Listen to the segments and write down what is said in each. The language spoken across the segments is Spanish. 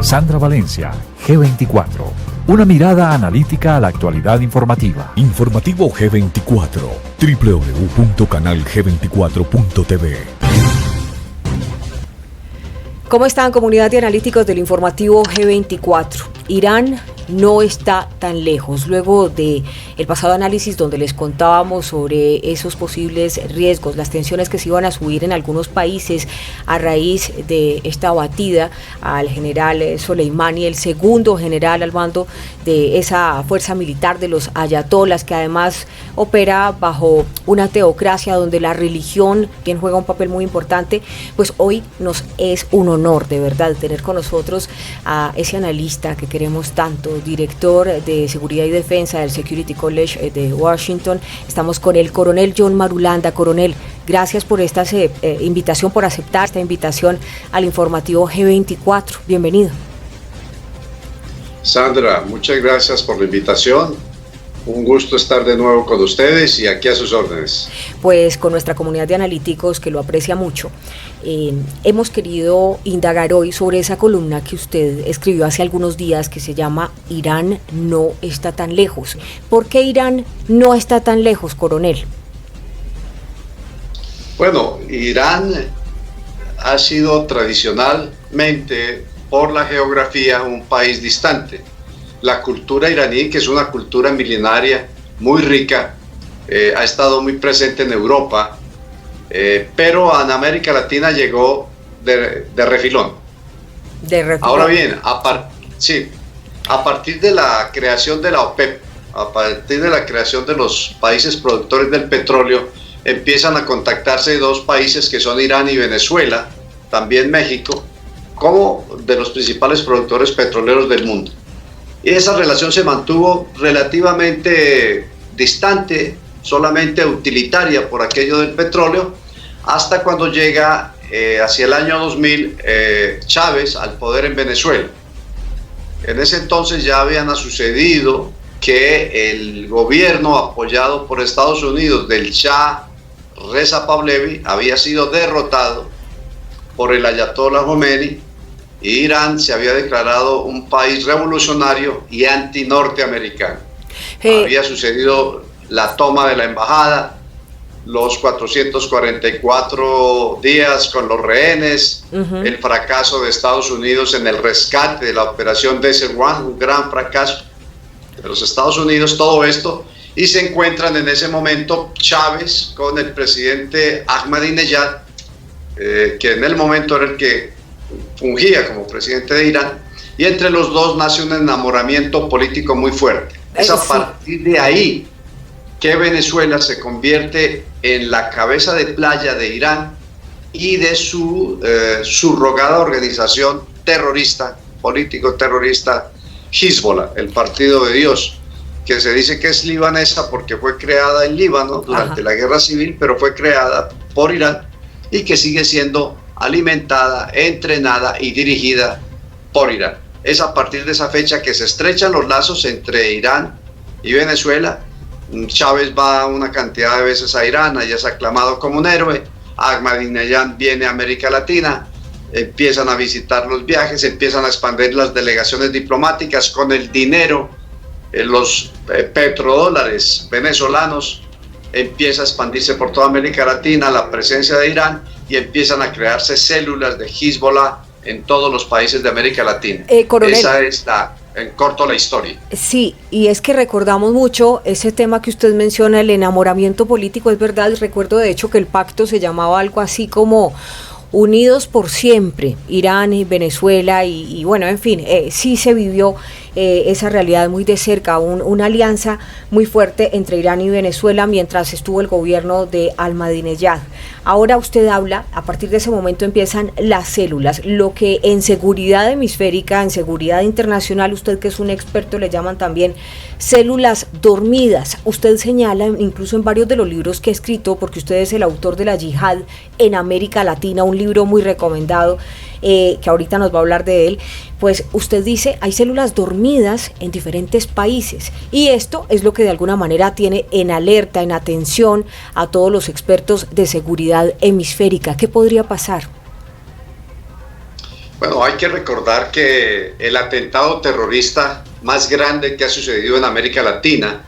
Sandra Valencia, G24. Una mirada analítica a la actualidad informativa. Informativo G24, www.canalg24.tv. ¿Cómo están, comunidad de analíticos del informativo G24? Irán no está tan lejos. Luego de el pasado análisis donde les contábamos sobre esos posibles riesgos, las tensiones que se iban a subir en algunos países a raíz de esta abatida al general Soleimani, el segundo general al mando de esa fuerza militar de los ayatolas, que además opera bajo una teocracia donde la religión bien juega un papel muy importante, pues hoy nos es un honor de verdad tener con nosotros a ese analista que queremos tanto, director de Seguridad y Defensa del Security College de Washington. Estamos con el coronel John Marulanda. Coronel, gracias por esta invitación, por aceptar esta invitación al informativo G24. Bienvenido. Sandra, muchas gracias por la invitación. Un gusto estar de nuevo con ustedes y aquí a sus órdenes. Pues con nuestra comunidad de analíticos que lo aprecia mucho, hemos querido indagar hoy sobre esa columna que usted escribió hace algunos días que se llama Irán no está tan lejos. ¿Por qué Irán no está tan lejos, coronel? Bueno, Irán ha sido tradicionalmente, por la geografía, un país distante. La cultura iraní, que es una cultura milenaria muy rica, ha estado muy presente en Europa, pero en América Latina llegó de refilón. Ahora bien, a partir de la creación de la OPEP, a partir de la creación de los países productores del petróleo, empiezan a contactarse dos países que son Irán y Venezuela, también México, como de los principales productores petroleros del mundo. Y esa relación se mantuvo relativamente distante, solamente utilitaria por aquello del petróleo, hasta cuando llega hacia el año 2000 Chávez al poder en Venezuela. En ese entonces ya habían sucedido que el gobierno apoyado por Estados Unidos del Shah Reza Pahlavi había sido derrotado por el ayatollah Khomeini, y Irán se había declarado un país revolucionario y anti-norteamericano. Había sucedido la toma de la embajada, los 444 días con los rehenes, el fracaso de Estados Unidos en el rescate de la operación Desert One, un gran fracaso de los Estados Unidos, todo esto, y se encuentran en ese momento Chávez con el presidente Ahmadinejad, que en el momento era el que fungía como presidente de Irán, y entre los dos nace un enamoramiento político muy fuerte. Es a partir de ahí que Venezuela se convierte en la cabeza de playa de Irán y de su subrogada organización terrorista, político terrorista, Hezbollah, el Partido de Dios, que se dice que es libanesa porque fue creada en Líbano durante la guerra civil, pero fue creada por Irán y que sigue siendo alimentada, entrenada y dirigida por Irán. Es a partir de esa fecha que se estrechan los lazos entre Irán y Venezuela. Chávez va una cantidad de veces a Irán, allá es aclamado como un héroe. Ahmadinejad viene a América Latina, empiezan a visitar los viajes, empiezan a expandir las delegaciones diplomáticas con el dinero, los petrodólares venezolanos, empieza a expandirse por toda América Latina la presencia de Irán y empiezan a crearse células de Hezbollah en todos los países de América Latina. Coronel, esa es en corto la historia. Sí, y es que recordamos mucho ese tema que usted menciona, el enamoramiento político, es verdad. Recuerdo de hecho que el pacto se llamaba algo así como Unidos por Siempre, Irán y Venezuela, y bueno, en fin, sí se vivió esa realidad muy de cerca, una alianza muy fuerte entre Irán y Venezuela mientras estuvo el gobierno de Ahmadinejad. Ahora usted habla, a partir de ese momento empiezan las células, lo que en seguridad hemisférica, en seguridad internacional, usted que es un experto le llaman también células dormidas. Usted señala, incluso en varios de los libros que ha escrito, porque usted es el autor de La Yihad en América Latina, un libro muy recomendado, que ahorita nos va a hablar de él, pues usted dice, hay células dormidas en diferentes países, y esto es lo que de alguna manera tiene en alerta, en atención a todos los expertos de seguridad hemisférica. ¿Qué podría pasar? Bueno, hay que recordar que el atentado terrorista más grande que ha sucedido en América Latina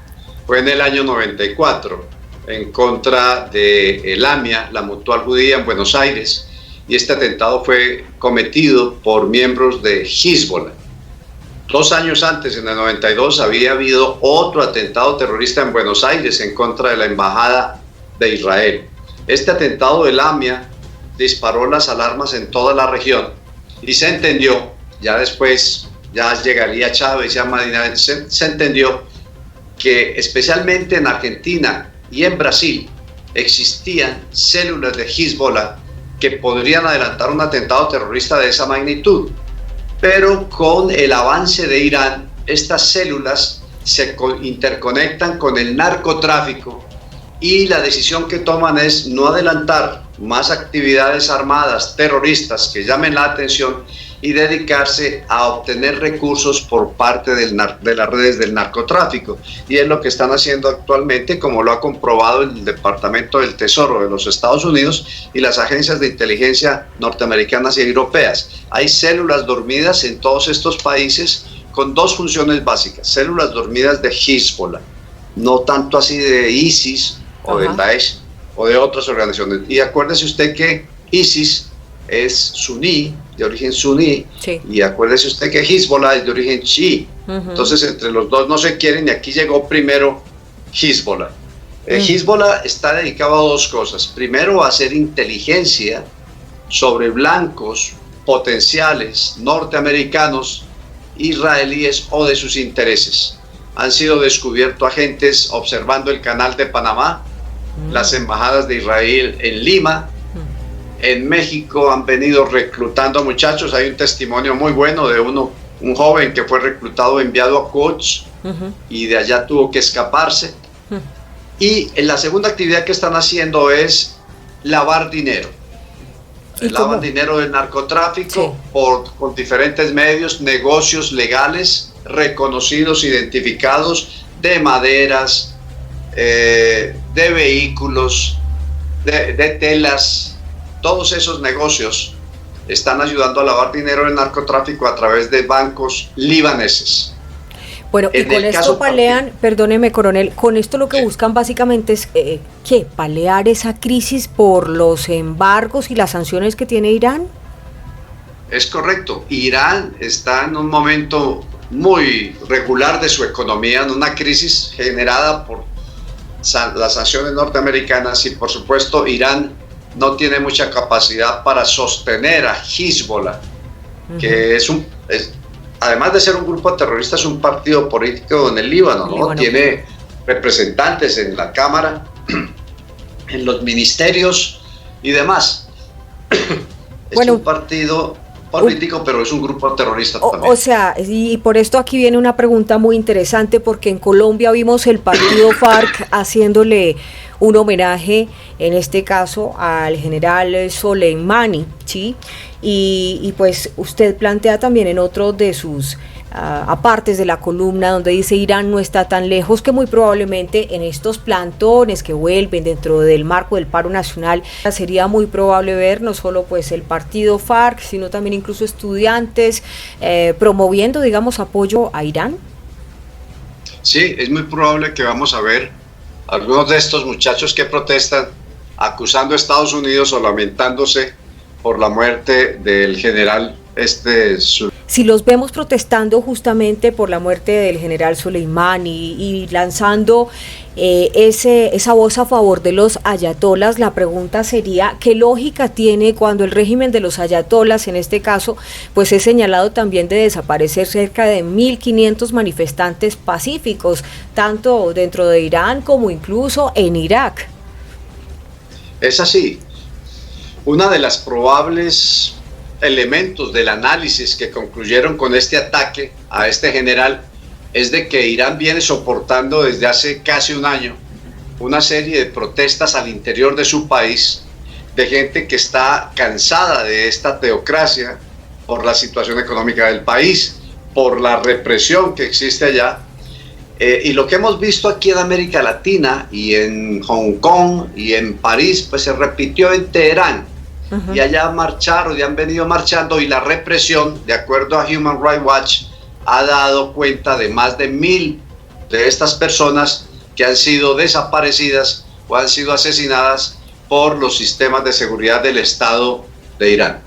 fue en el año 94 en contra de el AMIA, la Mutual Judía en Buenos Aires, y este atentado fue cometido por miembros de Hezbollah. 2 años antes, en el 92, había habido otro atentado terrorista en Buenos Aires en contra de la Embajada de Israel. Este atentado del AMIA disparó las alarmas en toda la región y se entendió, ya después, ya llegaría Chávez, ya Madina, se entendió que especialmente en Argentina y en Brasil existían células de Hezbollah que podrían adelantar un atentado terrorista de esa magnitud. Pero con el avance de Irán, estas células se interconectan con el narcotráfico y la decisión que toman es no adelantar más actividades armadas terroristas que llamen la atención y dedicarse a obtener recursos por parte de las redes del narcotráfico. Y es lo que están haciendo actualmente, como lo ha comprobado el Departamento del Tesoro de los Estados Unidos y las agencias de inteligencia norteamericanas y europeas. Hay células dormidas en todos estos países con 2 funciones básicas: células dormidas de Hezbollah, no tanto así de ISIS o del Daesh o de otras organizaciones. Y acuérdese usted que ISIS es suní, de origen suní, sí. Y acuérdese usted que Hezbollah es de origen chií. Entonces entre los dos no se quieren y aquí llegó primero Hezbollah. Hezbollah está dedicado a 2 cosas. Primero, a hacer inteligencia sobre blancos potenciales norteamericanos, israelíes o de sus intereses. Han sido descubiertos agentes observando el canal de Panamá, las embajadas de Israel en Lima. En México han venido reclutando muchachos. Hay un testimonio muy bueno de un joven que fue reclutado, enviado a Quds, y de allá tuvo que escaparse. Y en la segunda actividad que están haciendo es lavar dinero. Lavan dinero del narcotráfico, sí, con diferentes medios, negocios legales, reconocidos, identificados, de maderas, de vehículos, de telas. Todos esos negocios están ayudando a lavar dinero del narcotráfico a través de bancos libaneses. Bueno, y con esto palean, perdóneme, coronel, con esto lo que buscan básicamente es ¿qué? ¿Palear esa crisis por los embargos y las sanciones que tiene Irán? Es correcto. Irán está en un momento muy regular de su economía, en una crisis generada por las sanciones norteamericanas, y por supuesto Irán no tiene mucha capacidad para sostener a Hezbollah, que además de ser un grupo terrorista, es un partido político en el Líbano, ¿no? Tiene representantes en la Cámara, en los ministerios y demás. Es un partido político, pero es un grupo terrorista también. O sea, y por esto aquí viene una pregunta muy interesante, porque en Colombia vimos el partido FARC haciéndole un homenaje, en este caso al general Soleimani, ¿sí? Y pues usted plantea también en otro de sus apartes de la columna, donde dice Irán no está tan lejos, que muy probablemente en estos plantones que vuelven dentro del marco del paro nacional sería muy probable ver no solo pues el partido FARC, sino también incluso estudiantes promoviendo, digamos, apoyo a Irán. Sí, es muy probable que vamos a ver algunos de estos muchachos que protestan acusando a Estados Unidos o lamentándose por la muerte del general Si los vemos protestando justamente por la muerte del general Soleimani y lanzando esa voz a favor de los ayatolas, la pregunta sería, ¿qué lógica tiene cuando el régimen de los ayatolas, en este caso, pues es señalado también de desaparecer cerca de 1.500 manifestantes pacíficos, tanto dentro de Irán como incluso en Irak? Es así. Una de las probables elementos del análisis que concluyeron con este ataque a este general es de que Irán viene soportando desde hace casi un año una serie de protestas al interior de su país, de gente que está cansada de esta teocracia por la situación económica del país, por la represión que existe allá. Y lo que hemos visto aquí en América Latina y en Hong Kong y en París, pues se repitió en Teherán. y allá marcharon y han venido marchando, y la represión, de acuerdo a Human Rights Watch, ha dado cuenta de más de 1000 de estas personas que han sido desaparecidas o han sido asesinadas por los sistemas de seguridad del Estado de Irán.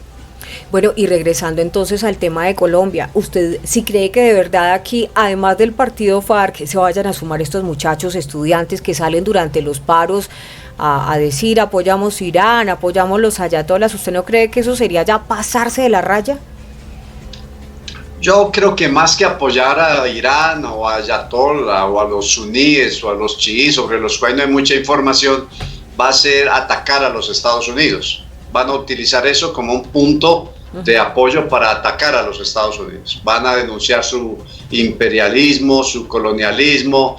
Bueno, y regresando entonces al tema de Colombia, ¿usted sí cree que de verdad aquí, además del partido FARC, se vayan a sumar estos muchachos estudiantes que salen durante los paros a decir apoyamos Irán, apoyamos los ayatolás? ¿Usted no cree que eso sería ya pasarse de la raya? Yo creo que más que apoyar a Irán o a Ayatollah o a los suníes o a los chiíes, sobre los cuales no hay mucha información, va a ser atacar a los Estados Unidos. Van a utilizar eso como un punto de apoyo para atacar a los Estados Unidos. Van a denunciar su imperialismo, su colonialismo,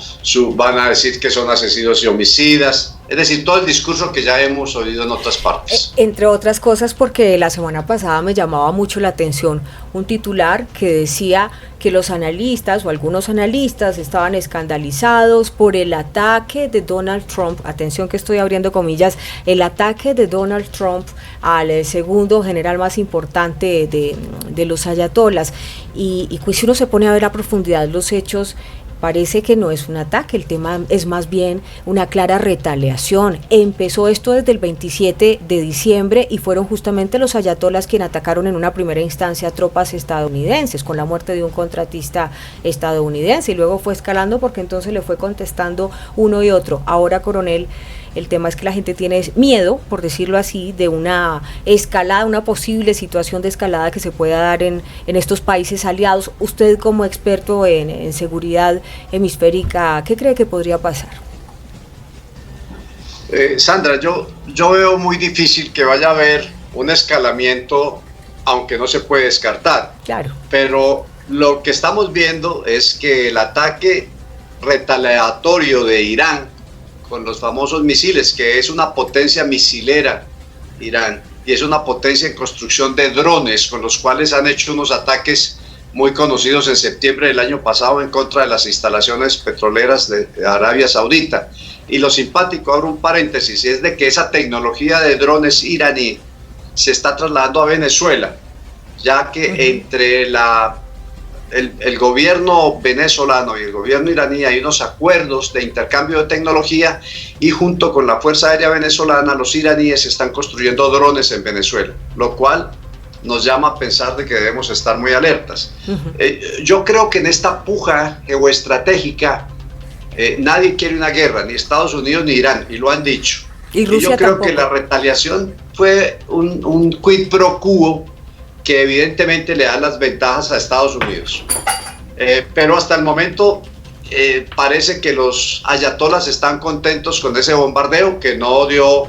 van a decir que son asesinos y homicidas. Es decir, todo el discurso que ya hemos oído en otras partes. Entre otras cosas, porque la semana pasada me llamaba mucho la atención un titular que decía que los analistas o algunos analistas estaban escandalizados por el ataque de Donald Trump, atención que estoy abriendo comillas, el ataque de Donald Trump al segundo general más importante de los ayatolás. Y pues si uno se pone a ver a profundidad los hechos, parece que no es un ataque, el tema es más bien una clara retaliación. Empezó esto desde el 27 de diciembre y fueron justamente los ayatolás quienes atacaron en una primera instancia tropas estadounidenses con la muerte de un contratista estadounidense, y luego fue escalando porque entonces le fue contestando uno y otro. Ahora, coronel, el tema es que la gente tiene miedo, por decirlo así, de una escalada, una posible situación de escalada que se pueda dar en estos países aliados. Usted, como experto en seguridad hemisférica, ¿qué cree que podría pasar? Sandra, yo veo muy difícil que vaya a haber un escalamiento, aunque no se puede descartar. Claro. Pero lo que estamos viendo es que el ataque retaliatorio de Irán con los famosos misiles, que es una potencia misilera, Irán, y es una potencia en construcción de drones, con los cuales han hecho unos ataques muy conocidos en septiembre del año pasado en contra de las instalaciones petroleras de Arabia Saudita. Y lo simpático, abro un paréntesis, es de que esa tecnología de drones iraní se está trasladando a Venezuela, ya que entre el gobierno venezolano y el gobierno iraní hay unos acuerdos de intercambio de tecnología, y junto con la Fuerza Aérea Venezolana los iraníes están construyendo drones en Venezuela, lo cual nos llama a pensar de que debemos estar muy alertas. Yo creo que en esta puja geoestratégica nadie quiere una guerra, ni Estados Unidos ni Irán, y lo han dicho. Y yo creo que la retaliación fue un quid pro quo que evidentemente le da las ventajas a Estados Unidos. Pero hasta el momento parece que los ayatolás están contentos con ese bombardeo, que no dio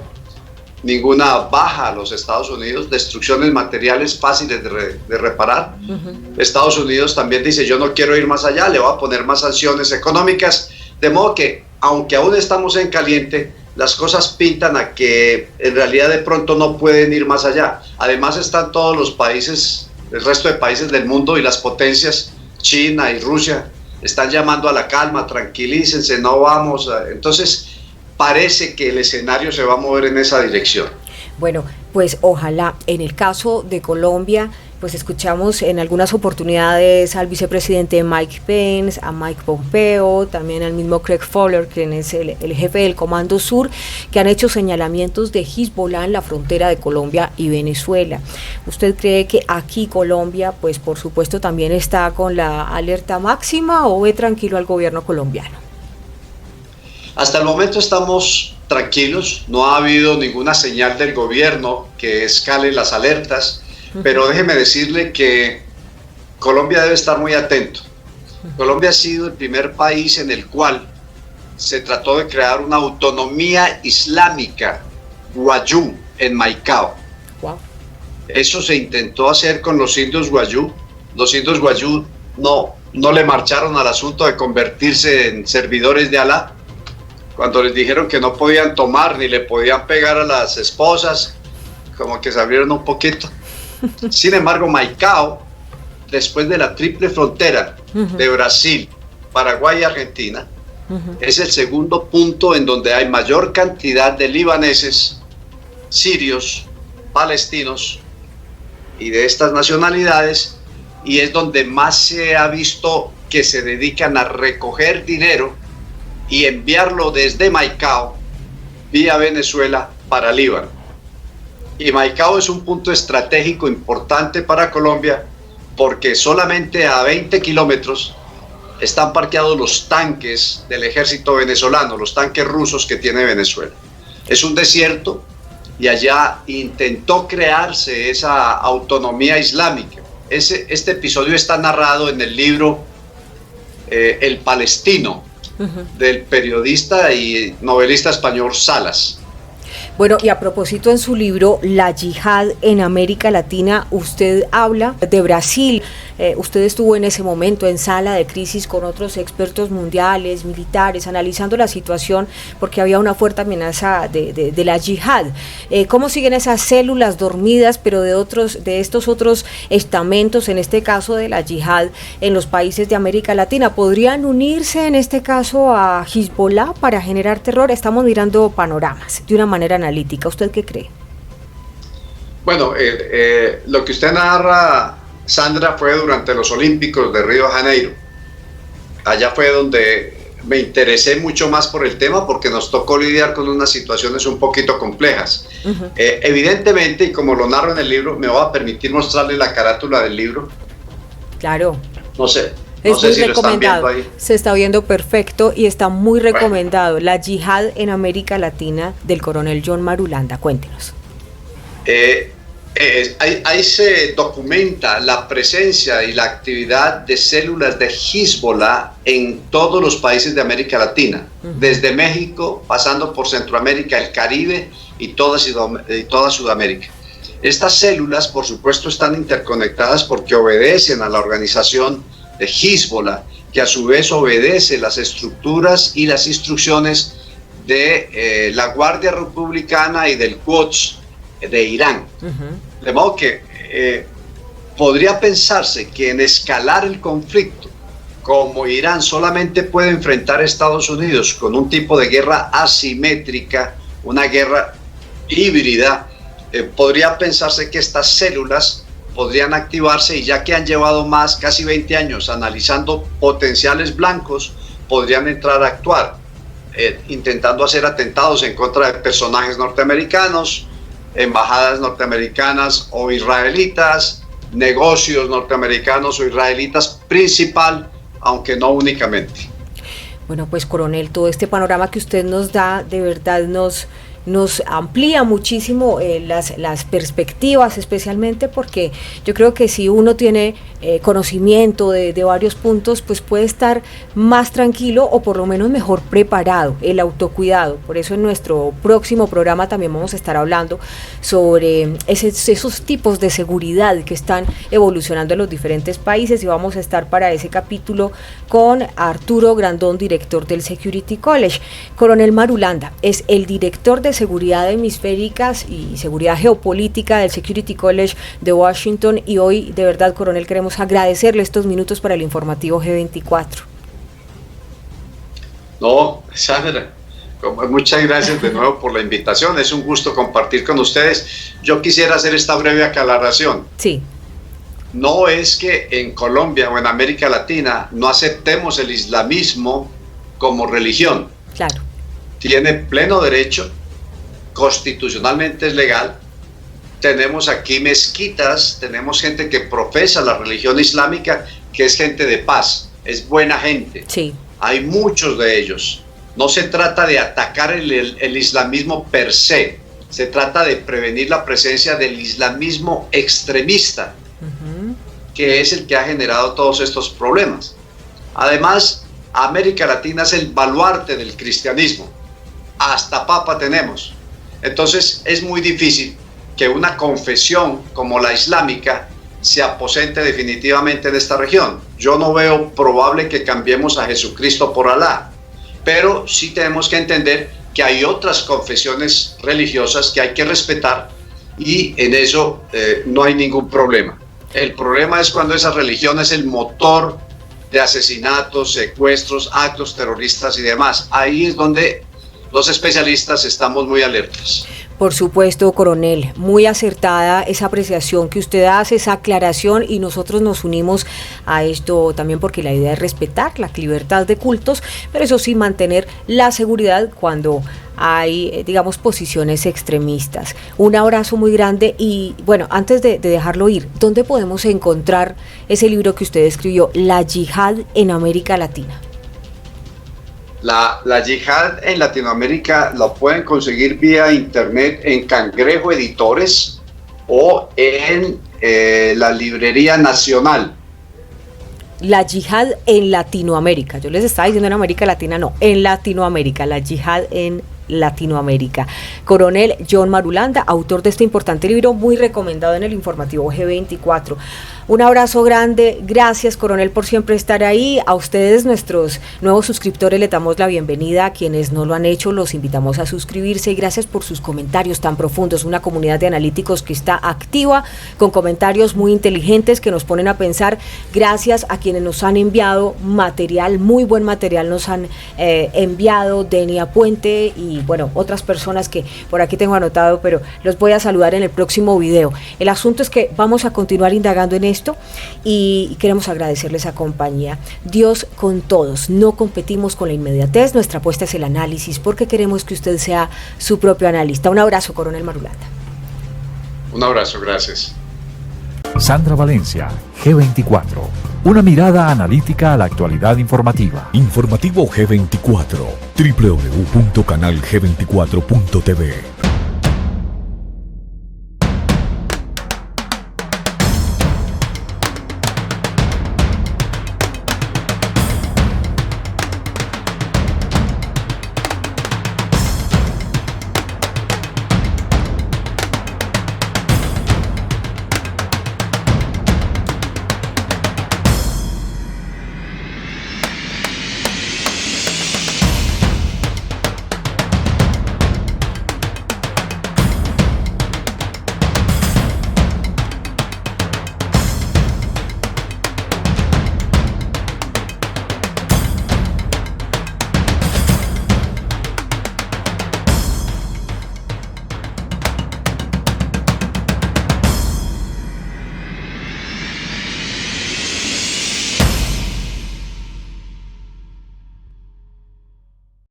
ninguna baja a los Estados Unidos, destrucciones materiales fáciles de reparar. Estados Unidos también dice: yo no quiero ir más allá, le voy a poner más sanciones económicas, de modo que, aunque aún estamos en caliente, las cosas pintan a que en realidad de pronto no pueden ir más allá. Además están todos los países, el resto de países del mundo y las potencias, China y Rusia, están llamando a la calma, tranquilícense, no vamos a... Entonces parece que el escenario se va a mover en esa dirección. Bueno, pues ojalá. En el caso de Colombia, pues escuchamos en algunas oportunidades al vicepresidente Mike Pence, a Mike Pompeo, también al mismo Craig Fowler, quien es el jefe del Comando Sur, que han hecho señalamientos de Hezbollah en la frontera de Colombia y Venezuela. ¿Usted cree que aquí Colombia, pues por supuesto, también está con la alerta máxima, o ve tranquilo al gobierno colombiano? Hasta el momento estamos tranquilos, no ha habido ninguna señal del gobierno que escale las alertas. Pero déjeme decirle que Colombia debe estar muy atento. Colombia ha sido el primer país en el cual se trató de crear una autonomía islámica, Guayú, en Maicao. Wow. Eso se intentó hacer con los indios Guayú. Los indios Guayú no le marcharon al asunto de convertirse en servidores de Alá. Cuando les dijeron que no podían tomar ni le podían pegar a las esposas, como que se abrieron un poquito. Sin embargo, Maicao, después de la triple frontera de Brasil, Paraguay y Argentina, es el segundo punto en donde hay mayor cantidad de libaneses, sirios palestinos y de estas nacionalidades, y es donde más se ha visto que se dedican a recoger dinero y enviarlo desde Maicao vía Venezuela para Líbano. Y Maicao es un punto estratégico importante para Colombia porque solamente a 20 kilómetros están parqueados los tanques del ejército venezolano, los tanques rusos que tiene Venezuela. Es un desierto y allá intentó crearse esa autonomía islámica. Este episodio está narrado en el libro El Palestino, del periodista y novelista español Salas. Bueno, y a propósito, en su libro La Yihad en América Latina, usted habla de Brasil. Usted estuvo en ese momento en sala de crisis con otros expertos mundiales, militares, analizando la situación porque había una fuerte amenaza de la yihad. ¿Cómo siguen esas células dormidas, pero de estos otros estamentos, en este caso de la yihad, en los países de América Latina? ¿Podrían unirse en este caso a Hezbollah para generar terror? Estamos mirando panoramas de una manera analítica. ¿Usted qué cree? Bueno, lo que usted narra, Sandra, fue durante los Olímpicos de Río de Janeiro. Allá fue donde me interesé mucho más por el tema porque nos tocó lidiar con unas situaciones un poquito complejas. Evidentemente, y como lo narro en el libro, me va a permitir mostrarle la carátula del libro. Claro. No sé Es si muy lo están recomendado. viendo ahí. Se está viendo perfecto y está muy recomendado. Bueno. La Yihad en América Latina, del coronel John Marulanda. Cuéntenos. Ahí se documenta la presencia y la actividad de células de Hezbollah en todos los países de América Latina, desde México, pasando por Centroamérica, el Caribe y toda Sudamérica. Estas células, por supuesto, están interconectadas porque obedecen a la organización de Hezbollah, que a su vez obedece las estructuras y las instrucciones de la Guardia Republicana y del Quds de Irán. De modo que podría pensarse que en escalar el conflicto, como Irán solamente puede enfrentar a Estados Unidos con un tipo de guerra asimétrica, una guerra híbrida, podría pensarse que estas células podrían activarse y ya que han llevado casi 20 años analizando potenciales blancos, podrían entrar a actuar, intentando hacer atentados en contra de personajes norteamericanos, embajadas norteamericanas o israelitas, negocios norteamericanos o israelitas principal, aunque no únicamente. Bueno, pues coronel, todo este panorama que usted nos da de verdad nos amplía muchísimo las perspectivas, especialmente porque yo creo que si uno tiene conocimiento de varios puntos, pues puede estar más tranquilo o por lo menos mejor preparado, el autocuidado. Por eso en nuestro próximo programa también vamos a estar hablando sobre esos tipos de seguridad que están evolucionando en los diferentes países y vamos a estar para ese capítulo con Arturo Grandón, director del Security College. Coronel Marulanda es el director de Seguridad Hemisféricas y Seguridad Geopolítica del Security College de Washington y hoy, de verdad, coronel, queremos agradecerle estos minutos para el informativo G24. No, Sandra, muchas gracias de nuevo por la invitación, es un gusto compartir con ustedes. Yo quisiera hacer esta breve aclaración. Sí. No es que en Colombia o en América Latina no aceptemos el islamismo como religión. Claro. Tiene pleno derecho, constitucionalmente es legal. Tenemos aquí mezquitas, tenemos gente que profesa la religión islámica, que es gente de paz, es buena gente. Sí. Hay muchos de ellos. No se trata de atacar el islamismo per se, se trata de prevenir la presencia del islamismo extremista, que es el que ha generado todos estos problemas. Además, América Latina es el baluarte del cristianismo. Hasta papa tenemos. Entonces es muy difícil que una confesión como la islámica se aposente definitivamente de esta región. Yo no veo probable que cambiemos a Jesucristo por Alá, pero sí tenemos que entender que hay otras confesiones religiosas que hay que respetar y en eso no hay ningún problema. El problema es cuando esa religión es el motor de asesinatos, secuestros, actos terroristas y demás. Ahí es donde los especialistas estamos muy alertas. Por supuesto, coronel, muy acertada esa apreciación que usted hace, esa aclaración, y nosotros nos unimos a esto también porque la idea es respetar la libertad de cultos, pero eso sí, mantener la seguridad cuando hay, digamos, posiciones extremistas. Un abrazo muy grande y, bueno, antes de dejarlo ir, ¿dónde podemos encontrar ese libro que usted escribió, La Yihad en América Latina? La Yihad en Latinoamérica lo pueden conseguir vía internet en Cangrejo Editores o en la Librería Nacional. La Yihad en Latinoamérica. Yo les estaba diciendo en América Latina, no, en Latinoamérica. La Yihad en Latinoamérica. Coronel John Marulanda, autor de este importante libro, muy recomendado en el informativo G24. Un abrazo grande, gracias, coronel, por siempre estar ahí. A ustedes, nuestros nuevos suscriptores, les damos la bienvenida. A quienes no lo han hecho, los invitamos a suscribirse, y gracias por sus comentarios tan profundos. Una comunidad de analíticos que está activa, con comentarios muy inteligentes que nos ponen a pensar. Gracias a quienes nos han enviado material, muy buen material nos han enviado, Denia Puente y, bueno, otras personas que por aquí tengo anotado, pero los voy a saludar en el próximo video. El asunto es que vamos a continuar indagando en esto y queremos agradecerles a compañía. Dios con todos, no competimos con la inmediatez, nuestra apuesta es el análisis, porque queremos que usted sea su propio analista. Un abrazo, coronel Marulanda. Un abrazo, gracias. Sandra Valencia, G24. Una mirada analítica a la actualidad informativa. Informativo G24. www.canalg24.tv